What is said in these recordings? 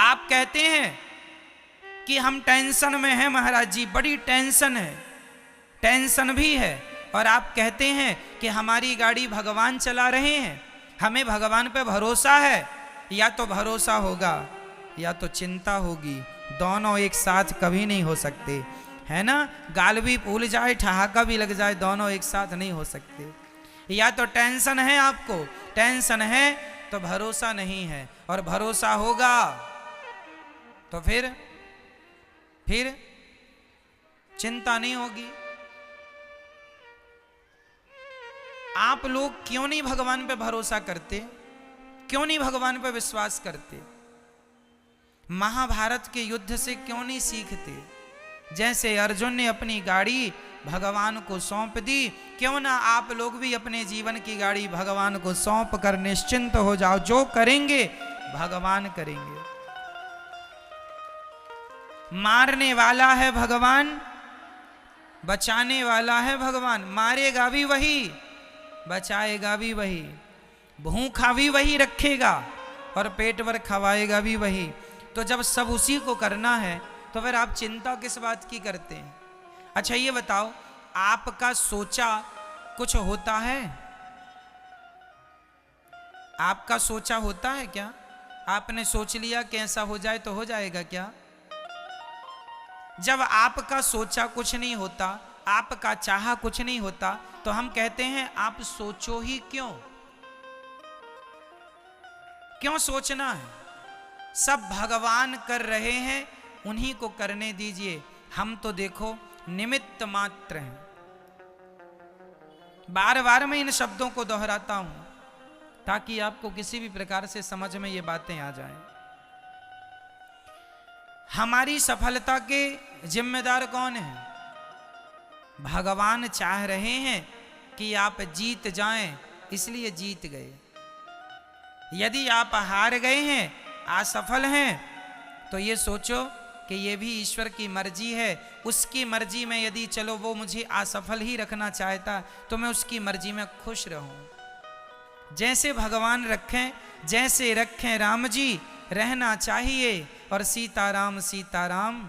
आप कहते हैं कि हम टेंशन में हैं महाराज जी, बड़ी टेंशन है, टेंशन भी है, और आप कहते हैं कि हमारी गाड़ी भगवान चला रहे हैं, हमें भगवान पे भरोसा है। या तो भरोसा होगा या तो चिंता होगी, दोनों एक साथ कभी नहीं हो सकते, है ना। गाल भी फूल जाए, ठहाका भी लग जाए, दोनों एक साथ नहीं हो सकते। या तो टेंशन है, आपको टेंशन है तो भरोसा नहीं है, और भरोसा होगा तो फिर चिंता नहीं होगी। आप लोग क्यों नहीं भगवान पे भरोसा करते, क्यों नहीं भगवान पे विश्वास करते? महाभारत के युद्ध से क्यों नहीं सीखते? जैसे अर्जुन ने अपनी गाड़ी भगवान को सौंप दी, क्यों ना आप लोग भी अपने जीवन की गाड़ी भगवान को सौंप कर निश्चिंत हो जाओ, जो करेंगे भगवान करेंगे। मारने वाला है भगवान, बचाने वाला है भगवान, मारेगा भी वही, बचाएगा भी वही, भूखा भी वही रखेगा और पेट भर खवाएगा भी वही। तो जब सब उसी को करना है तो फिर आप चिंता किस बात की करते हैं? अच्छा ये बताओ, आपका सोचा कुछ होता है? आपका सोचा होता है क्या? आपने सोच लिया कि ऐसा हो जाए तो हो जाएगा क्या? जब आपका सोचा कुछ नहीं होता, आपका चाहा कुछ नहीं होता, तो हम कहते हैं आप सोचो ही क्यों? क्यों सोचना है? सब भगवान कर रहे हैं, उन्हीं को करने दीजिए, हम तो देखो निमित्त मात्र हैं। बार बार मैं इन शब्दों को दोहराता हूं ताकि आपको किसी भी प्रकार से समझ में ये बातें आ जाएं। हमारी सफलता के जिम्मेदार कौन है? भगवान चाह रहे हैं कि आप जीत जाएं, इसलिए जीत गए। यदि आप हार गए हैं, असफल हैं, तो ये सोचो कि ये भी ईश्वर की मर्जी है। उसकी मर्जी में यदि चलो वो मुझे असफल ही रखना चाहता तो मैं उसकी मर्जी में खुश रहूं। जैसे भगवान रखें, जैसे रखें राम जी, रहना चाहिए, और सीताराम सीताराम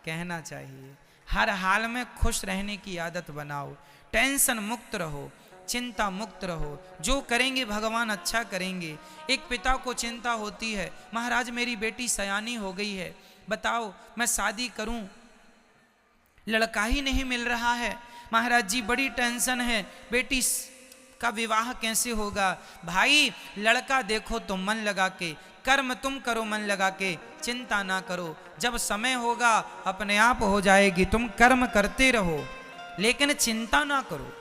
कहना चाहिए। हर हाल में खुश रहने की आदत बनाओ, टेंशन मुक्त रहो, चिंता मुक्त रहो, जो करेंगे भगवान अच्छा करेंगे। एक पिता को चिंता होती है, महाराज मेरी बेटी सयानी हो गई है, बताओ मैं शादी करूं, लड़का ही नहीं मिल रहा है, महाराज जी बड़ी टेंशन है, बेटी का विवाह कैसे होगा? भाई लड़का देखो तो मन लगा के, कर्म तुम करो मन लगा के, चिंता ना करो, जब समय होगा अपने आप हो जाएगी, तुम कर्म करते रहो लेकिन चिंता ना करो।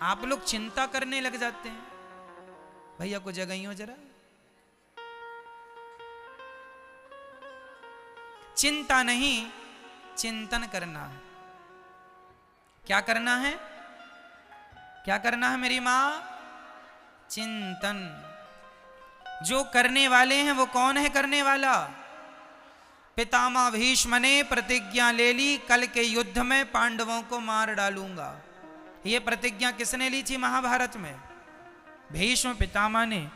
आप लोग चिंता करने लग जाते हैं। भैया को जगाइयो जरा। चिंता नहीं, चिंतन करना है। क्या करना है? क्या करना है मेरी मां? चिंतन। जो करने वाले हैं वो कौन है करने वाला? पितामह भीष्म ने प्रतिज्ञा ले ली, कल के युद्ध में पांडवों को मार डालूंगा। ये प्रतिज्ञा किसने ली थी महाभारत में? भीष्म पितामह ने।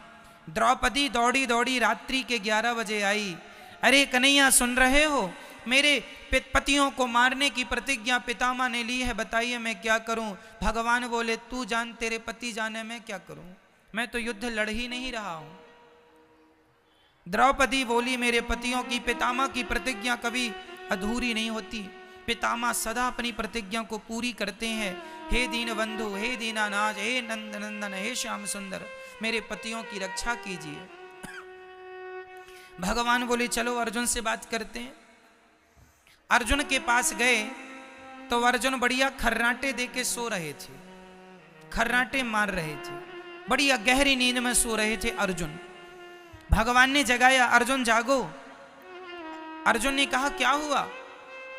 द्रौपदी दौड़ी दौड़ी रात्रि के 11 बजे आई, अरे कन्हैया सुन रहे हो, मेरे पतियों को मारने की प्रतिज्ञा पितामह ने ली है, बताइए मैं क्या करूं? भगवान बोले तू जान, तेरे पति जाने मैं क्या करूं, मैं तो युद्ध लड़ ही नहीं रहा हूं। द्रौपदी बोली मेरे पतियों की, पितामह की प्रतिज्ञा कभी अधूरी नहीं होती, पितामह सदा अपनी प्रतिज्ञा को पूरी करते हैं। हे दीन बंधु, हे दीनानाथ, हे नंद नंदन, हे श्याम सुंदर, मेरे पतियों की रक्षा कीजिए। भगवान बोले चलो अर्जुन से बात करते हैं। अर्जुन के पास गए तो अर्जुन बढ़िया खर्राटे दे के सो रहे थे, खर्राटे मार रहे थे, बढ़िया गहरी नींद में सो रहे थे अर्जुन। भगवान ने जगाया, अर्जुन जागो। अर्जुन ने कहा क्या हुआ,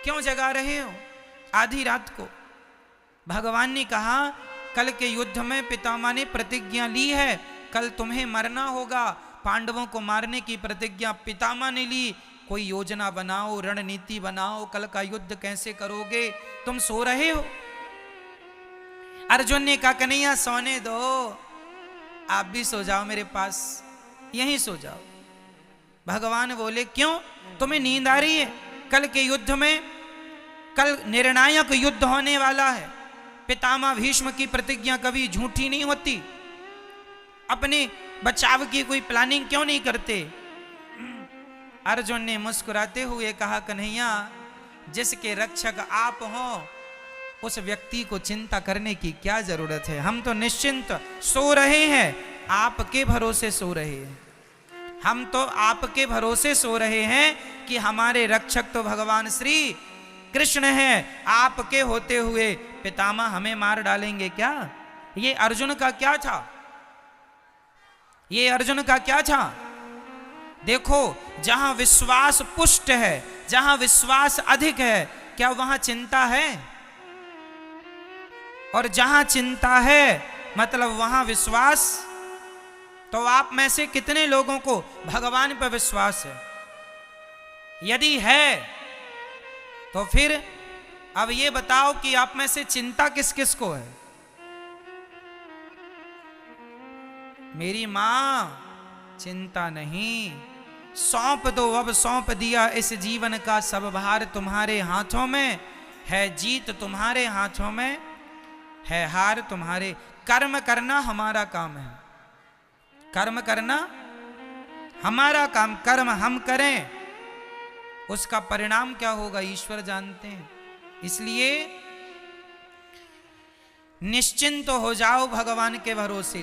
क्यों जगा रहे हो आधी रात को? भगवान ने कहा कल के युद्ध में पितामह ने प्रतिज्ञा ली है, कल तुम्हें मरना होगा, पांडवों को मारने की प्रतिज्ञा पितामह ने ली, कोई योजना बनाओ, रणनीति बनाओ, कल का युद्ध कैसे करोगे? तुम सो रहे हो। अर्जुन ने कहा कन्हैया सोने दो, आप भी सो जाओ मेरे पास, यहीं सो जाओ। भगवान बोले क्यों, तुम्हें नींद आ रही है? कल के युद्ध में, कल निर्णायक युद्ध होने वाला है। पितामह भीष्म की प्रतिज्ञा कभी झूठी नहीं होती। अपने बचाव की कोई प्लानिंग क्यों नहीं करते? अर्जुन ने मुस्कुराते हुए कहा, कन्हैया, जिसके रक्षक आप हो उस व्यक्ति को चिंता करने की क्या जरूरत है? हम तो निश्चिंत सो रहे हैं, आपके भरोसे सो रहे हैं। हम तो आपके भरोसे सो रहे हैं कि हमारे रक्षक तो भगवान श्री कृष्ण हैं। आपके होते हुए पितामह हमें मार डालेंगे क्या? ये अर्जुन का क्या था? ये अर्जुन का क्या था? देखो, जहां विश्वास पुष्ट है, जहां विश्वास अधिक है, क्या वहां चिंता है? और जहां चिंता है मतलब वहां विश्वास। तो आप में से कितने लोगों को भगवान पर विश्वास है? यदि है तो फिर अब ये बताओ कि आप में से चिंता किस किस को है? मेरी मां, चिंता नहीं, सौंप दो, अब सौंप दिया इस जीवन का सब भार तुम्हारे हाथों में है। जीत तुम्हारे हाथों में है, हार तुम्हारे। कर्म करना हमारा काम है, कर्म करना हमारा काम। कर्म हम करें, उसका परिणाम क्या होगा ईश्वर जानते हैं। इसलिए निश्चिंत हो जाओ भगवान के भरोसे।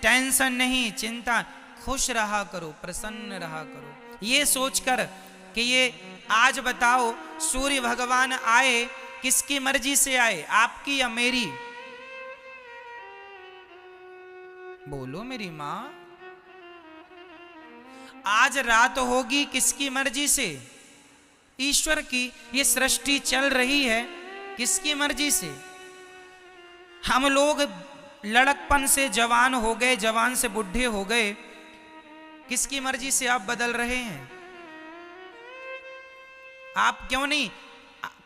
टेंशन नहीं, चिंता, खुश रहा करो, प्रसन्न रहा करो। ये सोचकर कि ये आज बताओ सूर्य भगवान आए, किसकी मर्जी से आए, आपकी या मेरी? बोलो मेरी मां। आज रात होगी किसकी मर्जी से? ईश्वर की। ये सृष्टि चल रही है किसकी मर्जी से? हम लोग लड़कपन से जवान हो गए, जवान से बुढ़े हो गए, किसकी मर्जी से आप बदल रहे हैं? आप क्यों नहीं,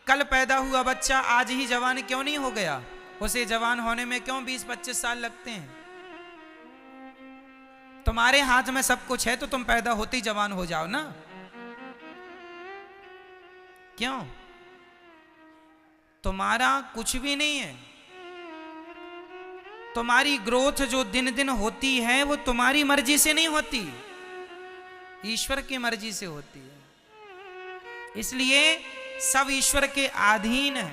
कल पैदा हुआ बच्चा आज ही जवान क्यों नहीं हो गया? उसे जवान होने में क्यों 20-25 साल लगते हैं? तुम्हारे हाथ में सब कुछ है तो तुम पैदा होते ही जवान हो जाओ ना। क्यों? तुम्हारा कुछ भी नहीं है। तुम्हारी ग्रोथ जो दिन दिन होती है वो तुम्हारी मर्जी से नहीं होती, ईश्वर की मर्जी से होती है। इसलिए सब ईश्वर के अधीन है।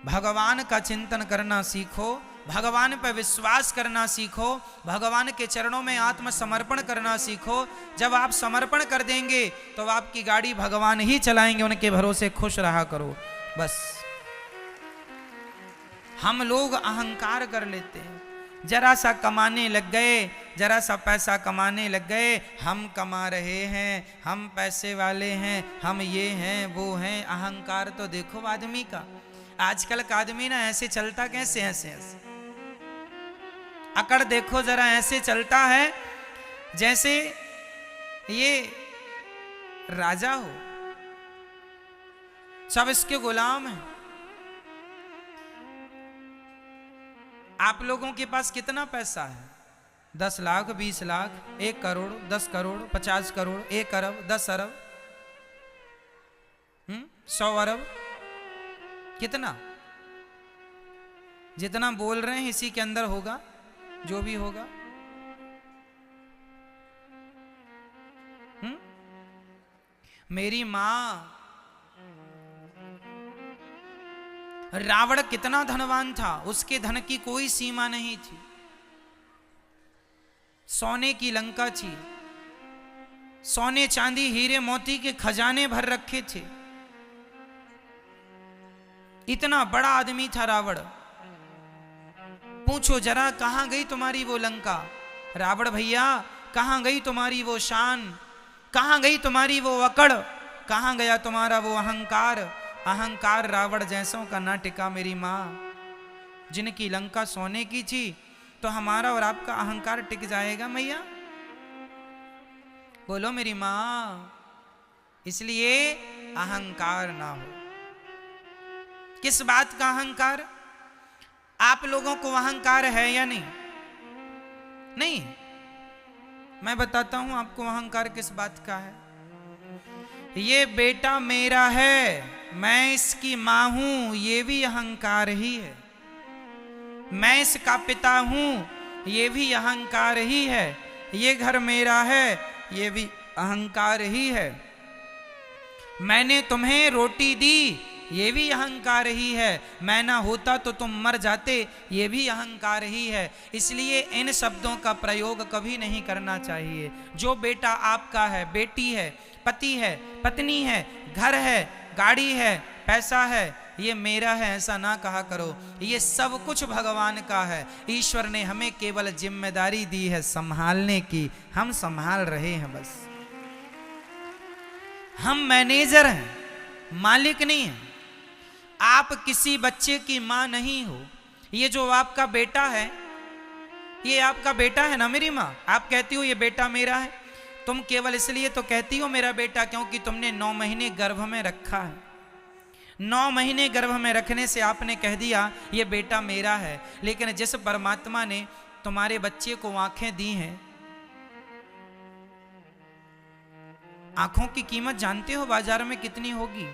भगवान का चिंतन करना सीखो, भगवान पर विश्वास करना सीखो, भगवान के चरणों में आत्मसमर्पण करना सीखो। जब आप समर्पण कर देंगे तो आपकी गाड़ी भगवान ही चलाएंगे, उनके भरोसे खुश रहा करो बस। हम लोग अहंकार कर लेते हैं, जरा सा कमाने लग गए, जरा सा पैसा कमाने लग गए, हम कमा रहे हैं, हम पैसे वाले हैं, हम ये हैं वो हैं। अहंकार तो देखो आदमी का, आजकल का आदमी ना ऐसे चलता कैसे, ऐसे ऐसे अकड़ देखो जरा, ऐसे चलता है जैसे ये राजा हो, सब इसके गुलाम हैं। आप लोगों के पास कितना पैसा है? 10 लाख, 20 लाख, 1 करोड़, 10 करोड़, 50 करोड़, 1 अरब, 10 अरब, 100 अरब, कितना? जितना बोल रहे हैं इसी के अंदर होगा जो भी होगा। मेरी मां, रावण कितना धनवान था, उसके धन की कोई सीमा नहीं थी। सोने की लंका थी, सोने चांदी हीरे मोती के खजाने भर रखे थे। इतना बड़ा आदमी था रावण। पूछो जरा कहां गई तुम्हारी वो लंका? रावण भैया कहां गई तुम्हारी वो शान? कहां गई तुम्हारी वो अकड़? कहां गया तुम्हारा वो अहंकार? अहंकार रावण जैसों का ना टिका मेरी मां। जिनकी लंका सोने की थी तो हमारा और आपका अहंकार टिक जाएगा मैया? बोलो मेरी मां। इसलिए अहंकार ना हो। किस बात का अहंकार? आप लोगों को अहंकार है या नहीं? नहीं। मैं बताता हूं आपको अहंकार किस बात का है। ये बेटा मेरा है, मैं इसकी मां हूं, ये भी अहंकार ही है। मैं इसका पिता हूं, ये भी अहंकार ही है। ये घर मेरा है, ये भी अहंकार ही है। मैंने तुम्हें रोटी दी, ये भी अहंकार ही है। मैं ना होता तो तुम मर जाते, ये भी अहंकार ही है। इसलिए इन शब्दों का प्रयोग कभी नहीं करना चाहिए। जो बेटा आपका है, बेटी है, पति है, पत्नी है, घर है, गाड़ी है, पैसा है, ये मेरा है ऐसा ना कहा करो। ये सब कुछ भगवान का है। ईश्वर ने हमें केवल जिम्मेदारी दी है संभालने की, हम संभाल रहे हैं बस। हम मैनेजर हैं, मालिक नहीं हैं। आप किसी बच्चे की मां नहीं हो। ये जो आपका बेटा है, ये आपका बेटा है ना मेरी मां। आप कहती हो ये बेटा मेरा है, तुम केवल इसलिए तो कहती हो मेरा बेटा क्योंकि तुमने 9 महीने गर्भ में रखा है। 9 महीने गर्भ में रखने से आपने कह दिया ये बेटा मेरा है। लेकिन जिस परमात्मा ने तुम्हारे बच्चे को आंखें दी हैं, आंखों की कीमत जानते हो बाजार में कितनी होगी?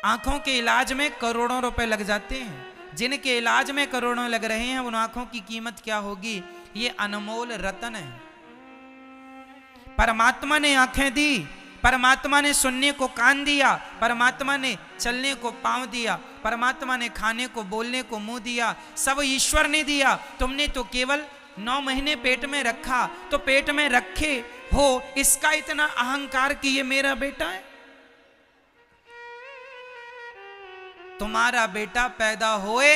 आंखों के इलाज में करोड़ों रुपए लग जाते हैं। जिनके इलाज में करोड़ों लग रहे हैं उन आंखों की कीमत क्या होगी? ये अनमोल रतन है। परमात्मा ने आंखें दी, परमात्मा ने सुनने को कान दिया, परमात्मा ने चलने को पांव दिया, परमात्मा ने खाने को बोलने को मुंह दिया, सब ईश्वर ने दिया। तुमने तो केवल 9 महीने पेट में रखा, तो पेट में रखे हो इसका इतना अहंकार कि ये मेरा बेटा है। तुम्हारा बेटा पैदा होए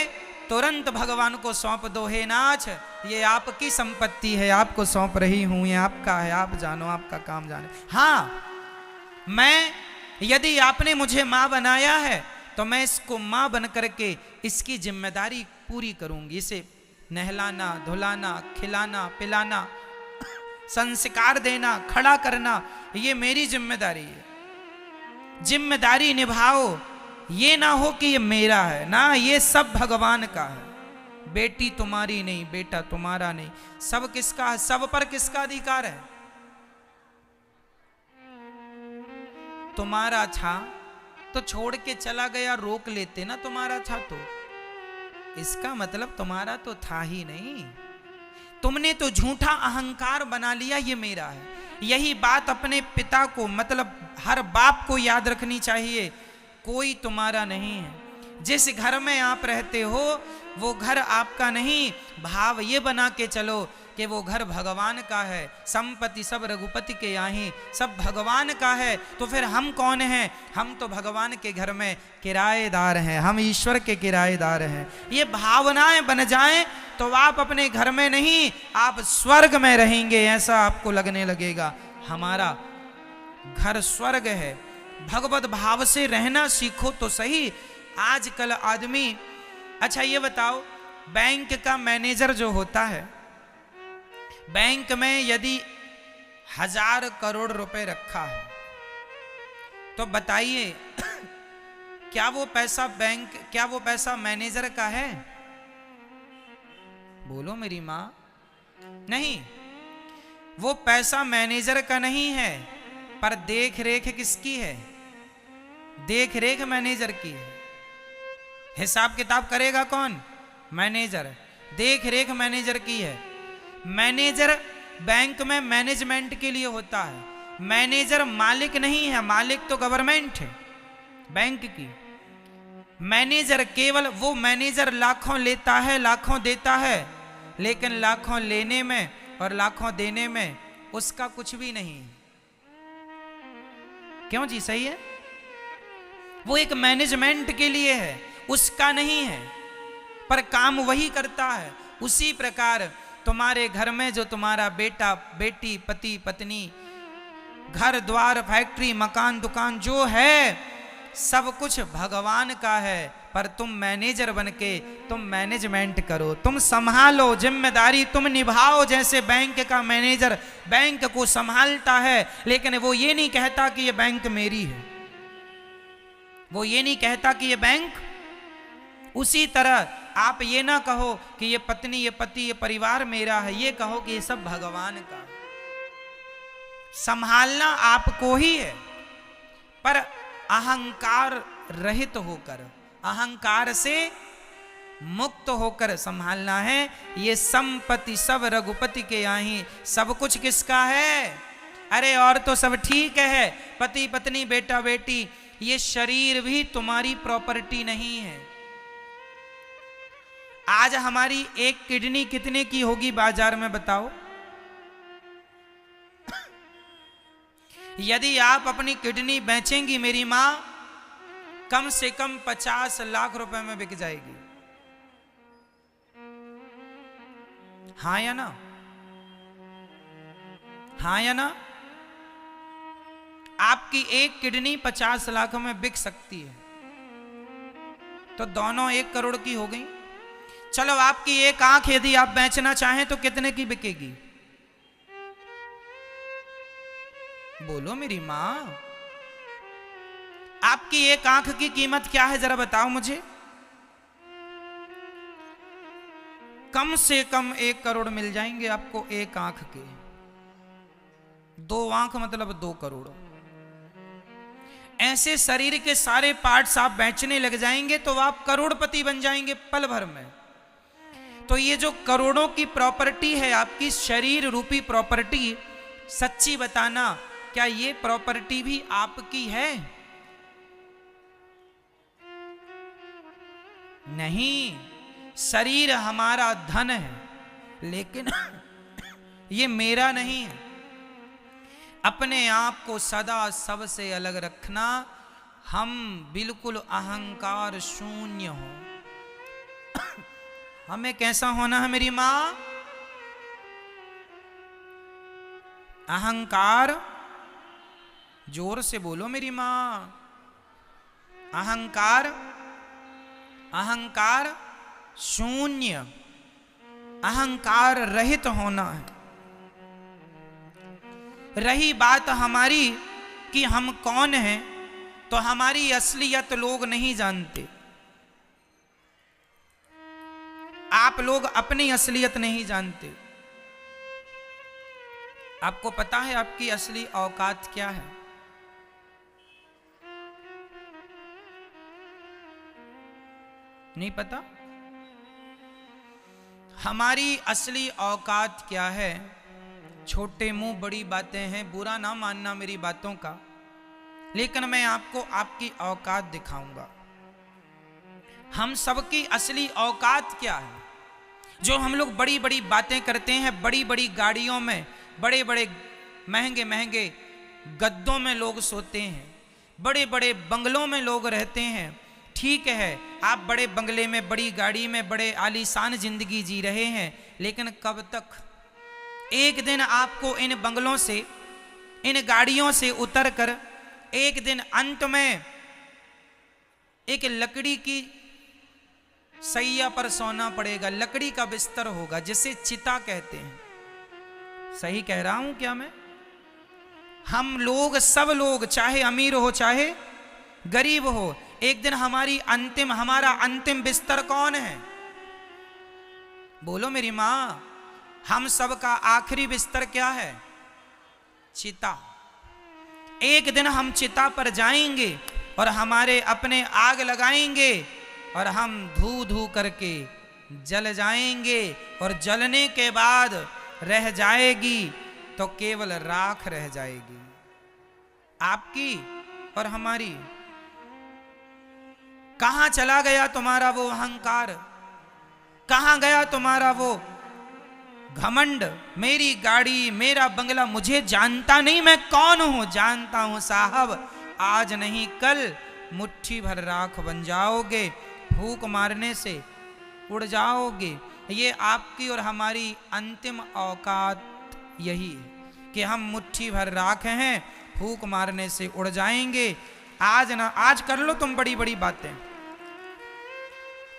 तुरंत भगवान को सौंप दो, हे नाथ ये आपकी संपत्ति है, आपको सौंप रही हूं, ये आपका है, आप जानो, आपका काम जाने। हाँ, मैं यदि आपने मुझे मां बनाया है तो मैं इसको मां बन करके इसकी जिम्मेदारी पूरी करूंगी। इसे नहलाना, धुलाना, खिलाना, पिलाना, संस्कार देना, खड़ा करना, ये मेरी जिम्मेदारी है। जिम्मेदारी निभाओ, ये ना हो कि ये मेरा है ना, ये सब भगवान का है। बेटी तुम्हारी नहीं, बेटा तुम्हारा नहीं, सब किसका है? सब पर किसका अधिकार है? तुम्हारा था तो छोड़ के चला गया, रोक लेते ना तुम्हारा था तो। इसका मतलब तुम्हारा तो था ही नहीं, तुमने तो झूठा अहंकार बना लिया ये मेरा है। यही बात अपने पिता को, मतलब हर बाप को याद रखनी चाहिए। कोई तुम्हारा नहीं है। जिस घर में आप रहते हो वो घर आपका नहीं। भाव ये बना के चलो कि वो घर भगवान का है। संपत्ति सब रघुपति के यहाँ, सब भगवान का है। तो फिर हम कौन हैं? हम तो भगवान के घर में किराएदार हैं, हम ईश्वर के किराएदार हैं। ये भावनाएं बन जाएं तो आप अपने घर में नहीं, आप स्वर्ग में रहेंगे, ऐसा आपको लगने लगेगा। हमारा घर स्वर्ग है। भगवत भाव से रहना सीखो तो सही। आजकल आदमी, अच्छा ये बताओ, बैंक का मैनेजर जो होता है, बैंक में यदि 1000 करोड़ रुपए रखा है तो बताइए क्या वो पैसा बैंक, क्या वो पैसा मैनेजर का है? बोलो मेरी मां। नहीं, वो पैसा मैनेजर का नहीं है, पर देख रेख किसकी है? देख रेख मैनेजर की है। हिसाब किताब करेगा कौन? मैनेजर। देख रेख मैनेजर की है। मैनेजर बैंक में मैनेजमेंट के लिए होता है। मैनेजर मालिक नहीं है, मालिक तो गवर्नमेंट है बैंक की। मैनेजर केवल वो मैनेजर लाखों लेता है, लाखों देता है, लेकिन लाखों लेने में और लाखों देने में उसका कुछ भी नहीं। क्यों जी? सही है। वो एक मैनेजमेंट के लिए है, उसका नहीं है, पर काम वही करता है। उसी प्रकार तुम्हारे घर में जो तुम्हारा बेटा, बेटी, पति, पत्नी, घर द्वार, फैक्ट्री, मकान, दुकान जो है, सब कुछ भगवान का है। पर तुम मैनेजर बनके तुम मैनेजमेंट करो, तुम संभालो, जिम्मेदारी तुम निभाओ। जैसे बैंक का मैनेजर बैंक को संभालता है, लेकिन वो ये नहीं कहता कि ये बैंक मेरी है, वो ये नहीं कहता कि ये बैंक। उसी तरह आप ये ना कहो कि ये पत्नी, ये पति, ये परिवार मेरा है, ये कहो कि ये सब भगवान का है। संभालना आपको ही है, पर अहंकार रहित होकर, अहंकार से मुक्त होकर संभालना है। ये संपत्ति सब रघुपति के यहाँ, सब कुछ किसका है? अरे और तो सब ठीक है, पति पत्नी बेटा बेटी, ये शरीर भी तुम्हारी प्रॉपर्टी नहीं है। आज हमारी एक किडनी कितने की होगी बाजार में बताओ? यदि आप अपनी किडनी बेचेंगी मेरी मां, कम से कम 50 लाख रुपए में बिक जाएगी। हाँ या ना? हाँ या ना? आपकी एक किडनी 50 लाख में बिक सकती है, तो दोनों 1 करोड़ की हो गई। चलो आपकी एक आंख यदि आप बेचना चाहें तो कितने की बिकेगी? बोलो मेरी मां, आपकी एक आंख की कीमत क्या है जरा बताओ मुझे। कम से कम 1 करोड़ मिल जाएंगे आपको एक आंख के। 2 आंख मतलब 2 करोड़। ऐसे शरीर के सारे पार्ट्स आप बेचने लग जाएंगे तो आप करोड़पति बन जाएंगे पल भर में। तो ये जो करोड़ों की प्रॉपर्टी है आपकी, शरीर रूपी प्रॉपर्टी, सच्ची बताना क्या ये प्रॉपर्टी भी आपकी है? नहीं, शरीर हमारा धन है, लेकिन ये मेरा नहीं है। अपने आप को सदा सबसे अलग रखना, हम बिल्कुल अहंकार शून्य हो। हमें कैसा होना है मेरी मां? अहंकार, जोर से बोलो मेरी मां, अहंकार, अहंकार शून्य, अहंकार रहित होना है। रही बात हमारी कि हम कौन हैं, तो हमारी असलियत लोग नहीं जानते। आप लोग अपनी असलियत नहीं जानते। आपको पता है आपकी असली औकात क्या है? नहीं पता? हमारी असली औकात क्या है? छोटे मुंह बड़ी बातें हैं, बुरा ना मानना मेरी बातों का, लेकिन मैं आपको आपकी औकात दिखाऊंगा। हम सबकी असली औकात क्या है? जो हम लोग बड़ी बड़ी बातें करते हैं, बड़ी बड़ी गाड़ियों में, बड़े बड़े महंगे महंगे गद्दों में लोग सोते हैं, बड़े बड़े बंगलों में लोग रहते हैं। ठीक है, आप बड़े बंगले में, बड़ी गाड़ी में, बड़े आलीशान जिंदगी जी रहे हैं, लेकिन कब तक? एक दिन आपको इन बंगलों से, इन गाड़ियों से उतरकर एक दिन अंत में एक लकड़ी की सैया पर सोना पड़ेगा। लकड़ी का बिस्तर होगा जिसे चिता कहते हैं। सही कह रहा हूं क्या मैं? हम लोग, सब लोग, चाहे अमीर हो चाहे गरीब हो, एक दिन हमारा अंतिम बिस्तर कौन है? बोलो मेरी मां, हम सबका आखिरी बिस्तर क्या है? चिता। एक दिन हम चिता पर जाएंगे और हमारे अपने आग लगाएंगे और हम धू धू करके जल जाएंगे, और जलने के बाद रह जाएगी तो केवल राख रह जाएगी, आपकी और हमारी। कहां चला गया तुम्हारा वो अहंकार? कहां गया तुम्हारा वो घमंड? मेरी गाड़ी, मेरा बंगला, मुझे जानता नहीं मैं कौन हूं? जानता हूं साहब, आज नहीं कल मुट्ठी भर राख बन जाओगे, फूंक मारने से उड़ जाओगे। ये आपकी और हमारी अंतिम औकात यही है कि हम मुट्ठी भर राख हैं, फूंक मारने से उड़ जाएंगे। आज कर लो तुम बड़ी बड़ी बातें,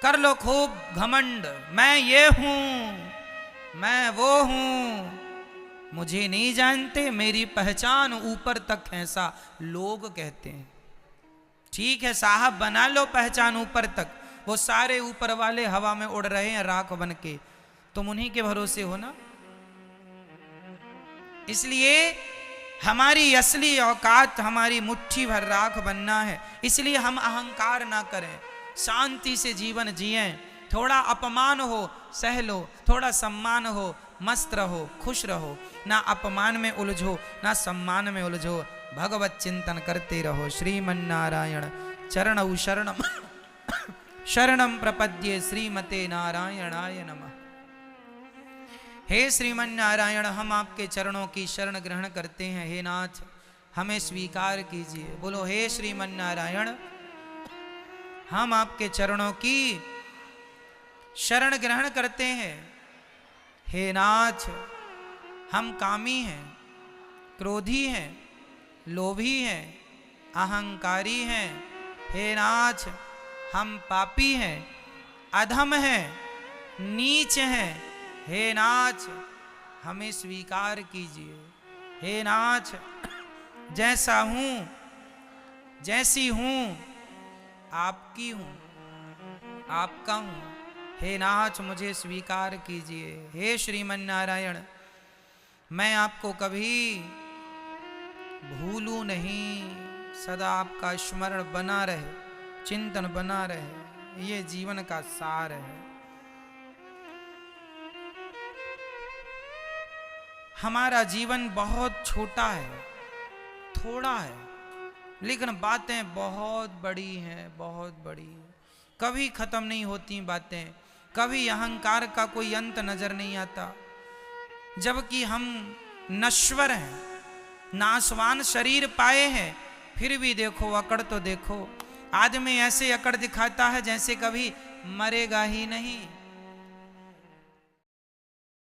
कर लो खूब घमंड, मैं ये हूं, मैं वो हूं, मुझे नहीं जानते, मेरी पहचान ऊपर तक, ऐसा लोग कहते हैं। ठीक है साहब, बना लो पहचान ऊपर तक, वो सारे ऊपर वाले हवा में उड़ रहे हैं राख बन के, तुम उन्हीं के भरोसे हो ना। इसलिए हमारी असली औकात हमारी मुट्ठी भर राख बनना है। इसलिए हम अहंकार ना करें, शांति से जीवन जिएं। थोड़ा अपमान हो सह लो, थोड़ा सम्मान हो मस्त रहो, खुश रहो, ना अपमान में उलझो ना सम्मान में उलझो, भगवत चिंतन करते रहो। श्रीमन्नारायण चरणौ शरणम शरणम प्रपद्ये श्रीमते नारायणाय नमः। हे श्रीमन नारायण, हम आपके चरणों की शरण ग्रहण करते हैं। हे नाथ, हमें स्वीकार कीजिए। बोलो हे श्रीमन नारायण, हम आपके चरणों की शरण ग्रहण करते हैं। हे नाथ, हम कामी हैं, क्रोधी हैं, लोभी हैं, अहंकारी हैं। हे नाथ, हम पापी हैं, अधम हैं, नीच हैं। हे नाथ, हमें स्वीकार कीजिए। हे नाथ, जैसा हूं जैसी हूं आपकी हूं, आपका हूं। हे नाथ, मुझे स्वीकार कीजिए। हे श्रीमन नारायण, मैं आपको कभी भूलूं नहीं, सदा आपका स्मरण बना रहे, चिंतन बना रहे, ये जीवन का सार है। हमारा जीवन बहुत छोटा है, थोड़ा है, लेकिन बातें बहुत बड़ी हैं, बहुत बड़ी। कभी खत्म नहीं होती बातें, कभी अहंकार का कोई अंत नजर नहीं आता। जबकि हम नश्वर हैं, नाशवान शरीर पाए हैं, फिर भी देखो अकड़ तो देखो। आदमी ऐसे अकड़ दिखाता है जैसे कभी मरेगा ही नहीं।